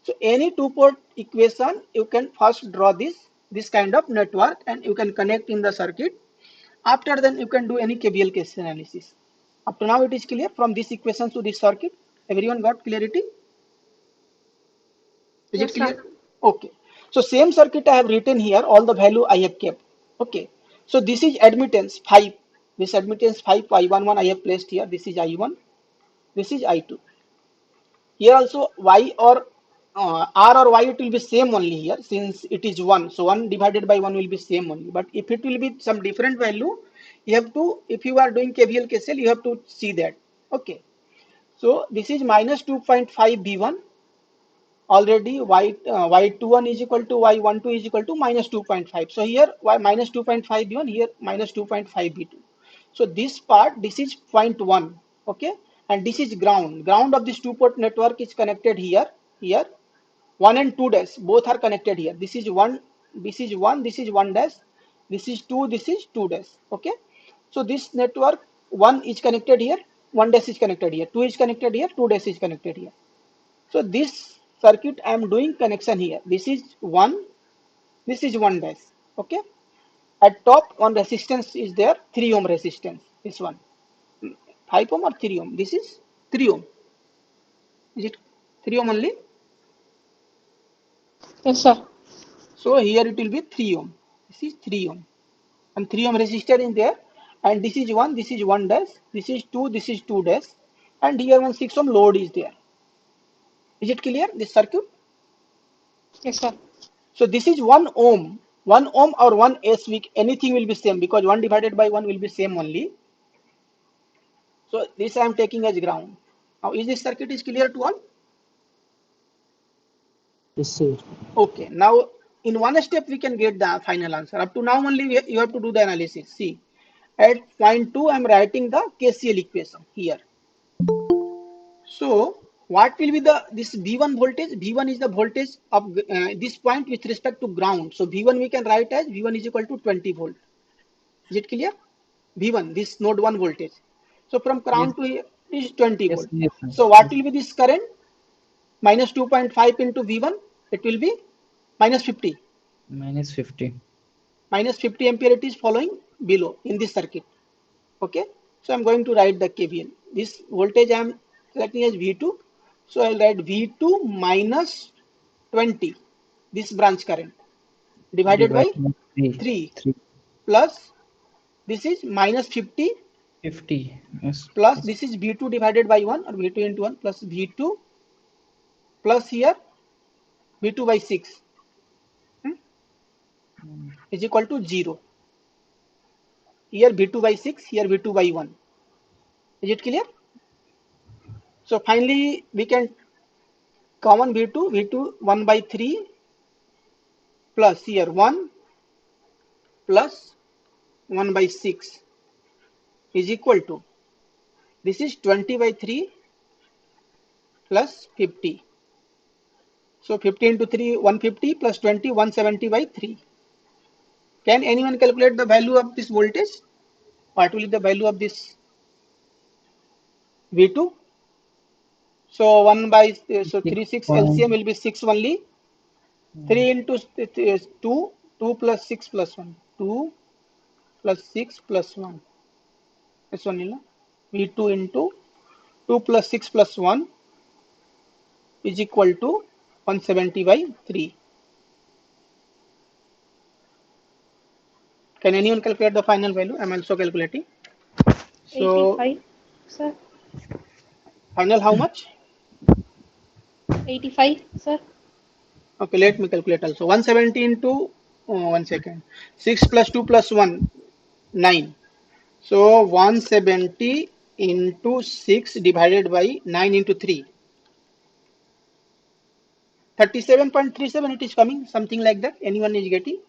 So any two-port equation, you can first draw this kind of network and you can connect in the circuit. After then you can do any KVL case analysis. Up to now it is clear from this equation to this circuit. Everyone got clarity? Is Yes, it clear? sir. Okay. So same circuit I have written here, all the value I have kept. Okay. So this is admittance 5. This admittance 5 I11 I have placed here. This is I1. This is I2. Here also y or r or y it will be same only here since it is 1. So 1 divided by 1 will be same only. But if it will be some different value, you have to, if you are doing KVL KCL, you have to see that. Okay. So this is minus 2.5 V1. Already y21 is equal to y12 is equal to minus 2.5. So here y minus 2.5 b1, here minus 2.5 b2. So this part, this is 0.1, okay, and this is ground. Ground of this two-port network is connected here. Here 1 and 2 dash both are connected here. This is 1, this is 1, this is 1 dash, this is 2, this is 2 dash. Okay, so this network 1 is connected here, 1 dash is connected here, 2 is connected here, 2 dash is connected here. So this circuit I am doing connection here. This is 1, this is 1 dash. Okay. At top one resistance is there, 3 ohm resistance. This one. 5 ohm or 3 ohm? This is 3 ohm. Is it 3 ohm only? Yes, sir. So here it will be 3 ohm. This is 3 ohm. And 3 ohm resistor is there. And this is 1, this is 1 dash. This is 2, this is 2 dash. And here one 6 ohm load is there. Is it clear? This circuit? Yes, sir. So this is 1 ohm. 1 ohm or 1 S week, anything will be same because 1 divided by 1 will be same only. So this I am taking as ground. Now is this circuit is clear to all? Yes, sir. Okay. Now in one step we can get the final answer. Up to now only you have to do the analysis. See, at point 2 I am writing the KCL equation here. So what will be the this V1 voltage? V1 is the voltage of this point with respect to ground. So V1 we can write as V1 is equal to 20 volt. Is it clear? V1, this node 1 voltage. So from Yes, ground to here is 20 yes, volt. yes, sir. So what will be this current? Minus 2.5 into V1, it will be minus 50. Minus 50. Minus 50 ampere it is following below in this circuit. Okay. So I'm going to write the KVL. This voltage I am selecting as V2. So I'll write V2 minus 20, this branch current, divided by Divide by 3. 3 3. plus this is minus 50 50. Yes. plus Yes. this is V2 divided by 1 or V2 into 1 plus V2 plus here V2 by 6 is equal to 0. Here V2 by 6, here V2 by 1. Is it clear? So finally we can common V2 1 by 3 plus here 1 plus 1 by 6 is equal to, this is 20 by 3 plus 50. So 50 into 3, 150 plus 20, 170 by 3. Can anyone calculate the value of this voltage? What will be the value of this V2? So 1 by, so 3, 6 LCM will be 6 only. 3 into 2, 2 plus 6 plus 1. 2 plus 6 plus 1. This one, V2 into 2 plus 6 plus 1 is equal to 170 by 3. Can anyone calculate the final value? I'm also calculating. So 85, sir. final how much? 85, sir. Okay, let me calculate also. 170 into, 1 second. 6 plus 2 plus 1, 9. So 170 into 6 divided by 9 into 3. 37.37 it is coming, something like that. Anyone is getting?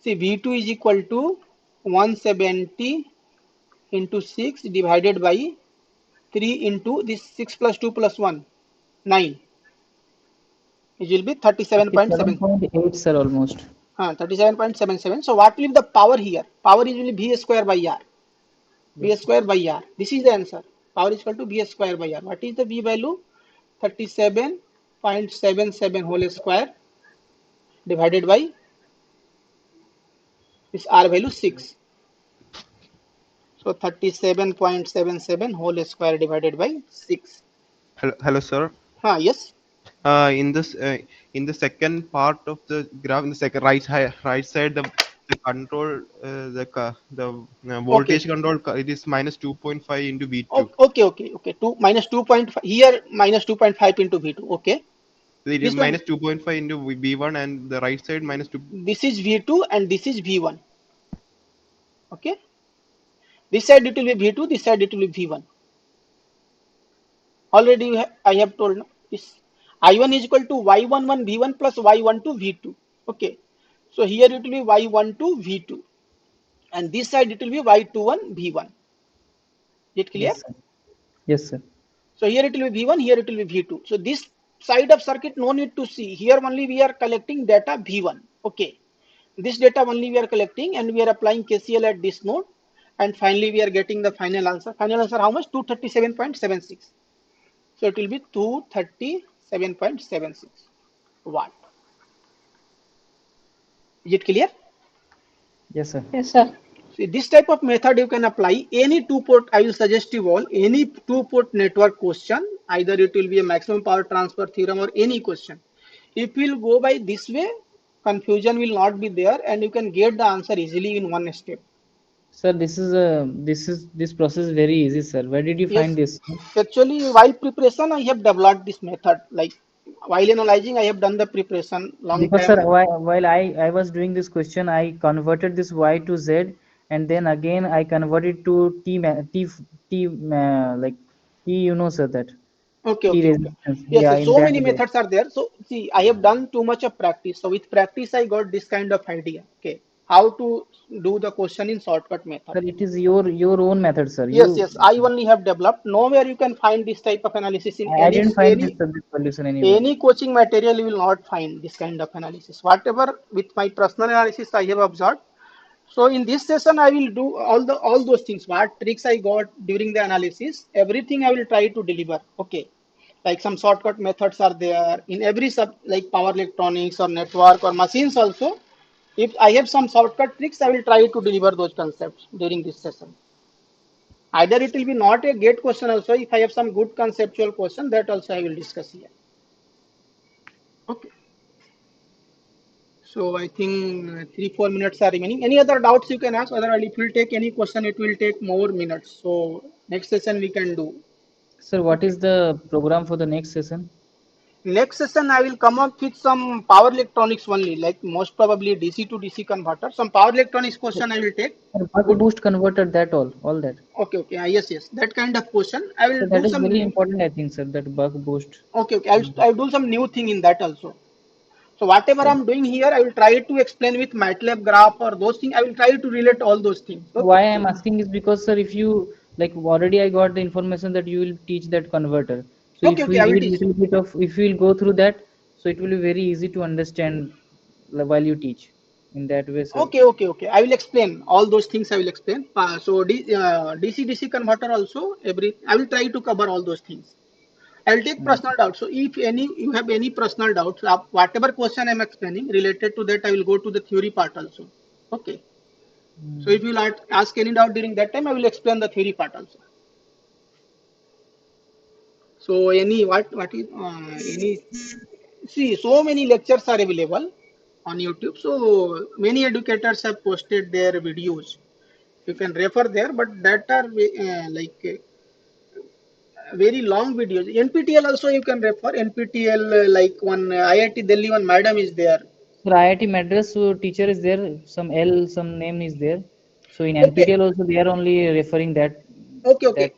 See, V2 is equal to 170 into 6 divided by 3 into this 6 plus 2 plus 1, 9. It will be 37.7. 37.8, sir, almost. 37.77. So what will be the power here? Power is will be V square by R. V Yes. square by R. This is the answer. Power is equal to V square by R. What is the V value? 37.77 whole square divided by this R value 6. So 37.77 whole square divided by 6. Hello, sir. Yes. in the second part of the graph, in the second right side, the control the Okay. voltage control it is minus 2.5 into V2. Okay. 2 - 2.5 here, minus 2.5 into V2. Okay. It is This one, minus 2.5 into V1, and the right side minus 2. this is V2 and this is V1. Okay. This side it will be V2, this side it will be V1. Already I have told now, this I1 is equal to Y11 V1 plus Y12 V2. Okay. So here it will be Y12 V2 and this side it will be Y21 V1. Is it clear? Yes, sir. Yes, sir. So here it will be V1, here it will be V2. So this side of circuit no need to see. Here only we are collecting data V1. Okay. This data only we are collecting and we are applying KCL at this node. And finally we are getting the final answer. Final answer how much? 237.76. So it will be 237.76 watt. Is it clear? Yes, sir. Yes, sir. See, this type of method you can apply any two-port. I will suggest you all any two-port network question. Either it will be a maximum power transfer theorem or any question. If you will go by this way, confusion will not be there, and you can get the answer easily in one step. Sir, this process is very easy, sir. Where did you find this? Actually, while preparation, I have developed this method. Like while analyzing, I have done the preparation long Because time. sir, while I was doing this question, I converted this Y to Z, and then again I converted to like T, you know, sir, that T Okay. resistance. Yes, Yeah, yes, in so that many way. methods are there. So see, I have done too much of practice. So with practice, I got this kind of idea. Okay, how to do the question in shortcut method. Sir, it is your own method, sir. Yes, I only have developed. Nowhere you can find this type of analysis in I didn't find this subject solution anywhere. any coaching material. You will not find this kind of analysis. Whatever with my personal analysis I have observed. So in this session, I will do all those things. What tricks I got during the analysis, everything I will try to deliver. Okay, like some shortcut methods are there in every sub, like power electronics or network or machines also. If I have some shortcut tricks, I will try to deliver those concepts during this session. Either it will be not a gate question also. If I have some good conceptual question, that also I will discuss here. Okay. So I think 3-4 minutes are remaining. Any other doubts you can ask? Otherwise, if you will take any question, it will take more minutes. So next session we can do. Sir, what is the program for the next session? Next session I will come up with some power electronics only, like most probably DC to DC converter. Some power electronics question I will take. Buck boost converter, that all that. Okay. Yes. That kind of question. I will So do that is some. very important, I think, sir. That buck boost. Okay. I will do some new thing in that also. So whatever I'm doing here, I will try to explain with MATLAB graph or those things. I will try to relate all those things. Okay. Why I'm asking is because, sir, if you like already I got the information that you will teach that converter. So if we I will read teach. little bit of, if we will go through that, so it will be very easy to understand while you teach in that way, sir. Okay. I will explain all those things. I will explain. So DC converter also I will try to cover all those things. I will take personal doubts. So if you have any personal doubts, whatever question I'm explaining related to that, I will go to the theory part also. Okay. So if you ask any doubt during that time, I will explain the theory part also. So what is any see, so many lectures are available on YouTube. So many educators have posted their videos. You can refer there, but that are very long videos. NPTEL also you can refer. NPTEL like one IIT Delhi one madam is there. So IIT Madras teacher is there, some name is there. So in Okay. NPTEL also they are only referring that. Okay.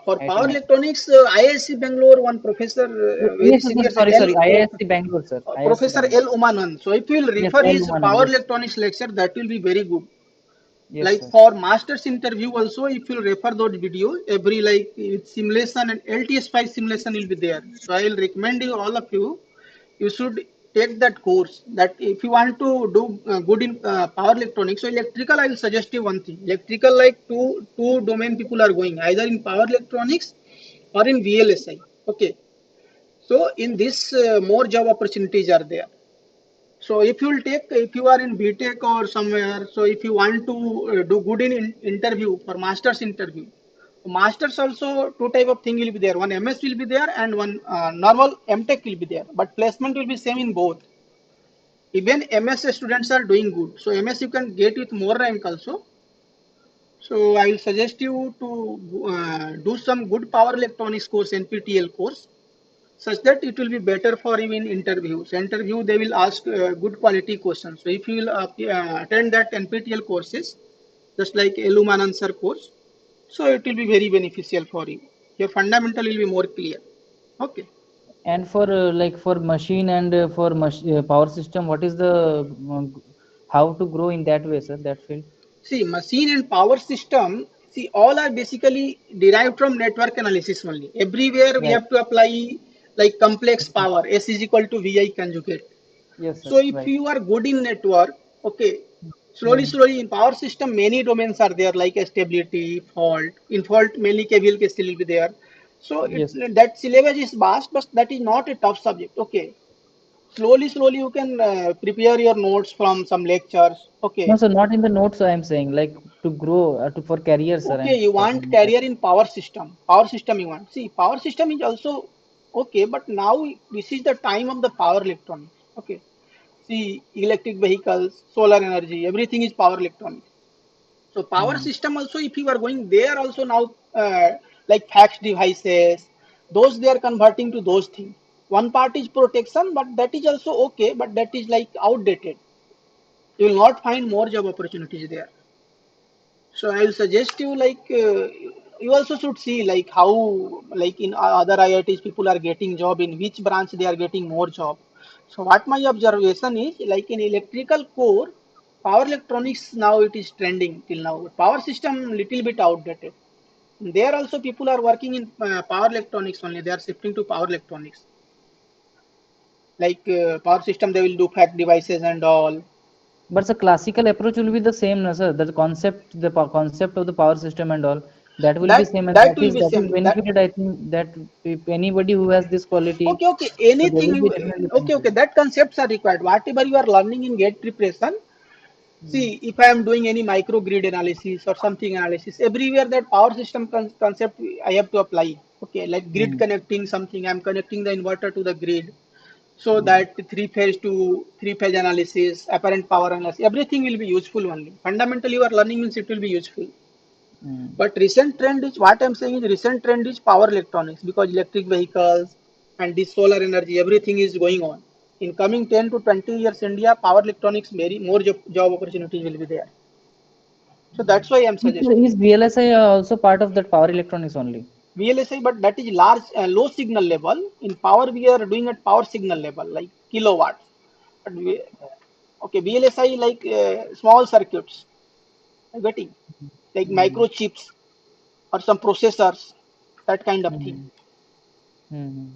For IIT power Madras. electronics, IISc Bangalore one professor, very Yes, sir, senior, sorry, IISc Bangalore, sir. IISc Professor Bangalore. L. Umanand. So if you will Yes, refer L. his Umanan, power yes. electronics lecture, that will be very good. Yes, Like sir. for master's interview also, if you refer those videos, every like with simulation and LTS5 simulation will be there. So I will recommend you, all of you, you should take that course. That if you want to do good in power electronics, so electrical, I will suggest you one thing. Electrical, like two domain people are going either in power electronics or in VLSI. Okay. So in this, more job opportunities are there. So if you are in BTech or somewhere, so if you want to do good in interview for master's interview, Masters also two type of thing will be there. One MS will be there and one normal MTech will be there. But placement will be same in both. Even MS students are doing good. So MS you can get with more rank also. So I will suggest you to do some good power electronics course, NPTEL course, such that it will be better for you in interviews. Interview they will ask good quality questions. So if you will attend that NPTEL courses, just like Elumanan sir course, so it will be very beneficial for you. Your fundamental will be more clear. Okay. And for like for machine and for power system, what is the how to grow in that way, sir, that field? See, machine and power system, see, all are basically derived from network analysis only. Everywhere we Right. have to apply like complex power, S is equal to VI conjugate. Yes, sir. So if Right. you are good in network, okay, slowly, Hmm. slowly in power system, many domains are there like stability, fault. In fault, mainly KVL case will be there. So it Yes. that syllabus is vast, but that is not a tough subject. Okay, slowly, slowly you can prepare your notes from some lectures. No, Okay, sir, not in the notes. I am saying like to grow for career, sir. okay, I'm you talking want about that. career in power system. Power system you want. See, power system is also okay, but now this is the time of the power electronics. Okay. See, electric vehicles, solar energy, everything is power electronics. So power Hmm. system also, if you are going there also now, like fax devices, those they are converting to those things. One part is protection, but that is also okay, but that is like outdated. You will not find more job opportunities there. So I will suggest you like you also should see like how like in other IITs people are getting job in which branch they are getting more job. So what my observation is like in electrical core, power electronics now it is trending till now. Power system little bit outdated. There also people are working in power electronics only. They are shifting to power electronics. Like power system they will do fact devices and all. But the classical approach will be the same, no, sir. The concept, the concept of the power system and all, that will be same, and That will be that is same. That benefited. I think that if anybody who has this quality, okay, okay. so they Anything will be you definitely okay, okay. benefited. That concepts are required. Whatever you are learning in gate preparation. Hmm. See, if I am doing any microgrid analysis or something analysis, everywhere that power system concept I have to apply. Okay, like grid Hmm. connecting something, I'm connecting the inverter to the grid. So Hmm. that three phase analysis, apparent power analysis, everything will be useful only. Fundamentally, you are learning means it will be useful. Hmm. But recent trend is what I'm saying is recent trend is power electronics because electric vehicles and this solar energy, everything is going on. In coming 10 to 20 years, India power electronics, very more job opportunities will be there. So that's why I'm suggesting Is VLSI also part of that power electronics only? VLSI, but that is large, low signal level. In power, we are doing at power signal level, like kilowatts. But okay, VLSI like small circuits, getting like Hmm. microchips or some processors, that kind of thing. Hmm. Hmm.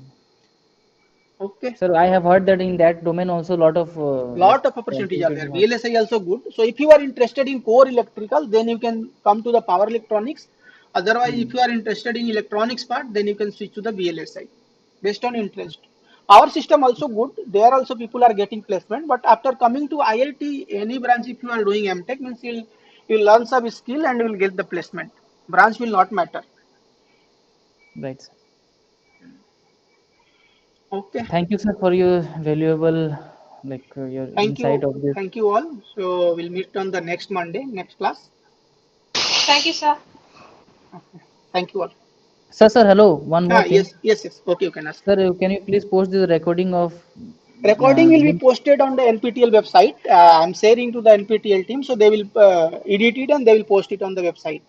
Okay. Sir, I have heard that in that domain also a lot of like Lot of opportunities are there. computing. VLSI also good. So if you are interested in core electrical, then you can come to the power electronics. Otherwise, Hmm. if you are interested in electronics part, then you can switch to the VLSI based on interest. Power system also good. There also people are getting placement. But after coming to IIT, any branch, if you are doing MTech, means you'll learn some skill and you will get the placement. Branch will not matter. Right, sir. Okay. Thank you, sir, for your valuable, like your Thank insight you. of this. Thank you all. So we'll meet on the next Monday, next class. Thank you, sir. Okay. Thank you all. Sir, hello. One more thing. Yes, yes, yes. Okay, you can ask. Sir, can you please post the recording of Recording will be link? posted on the NPTEL website. I'm sharing to the NPTEL team, so they will edit it and they will post it on the website.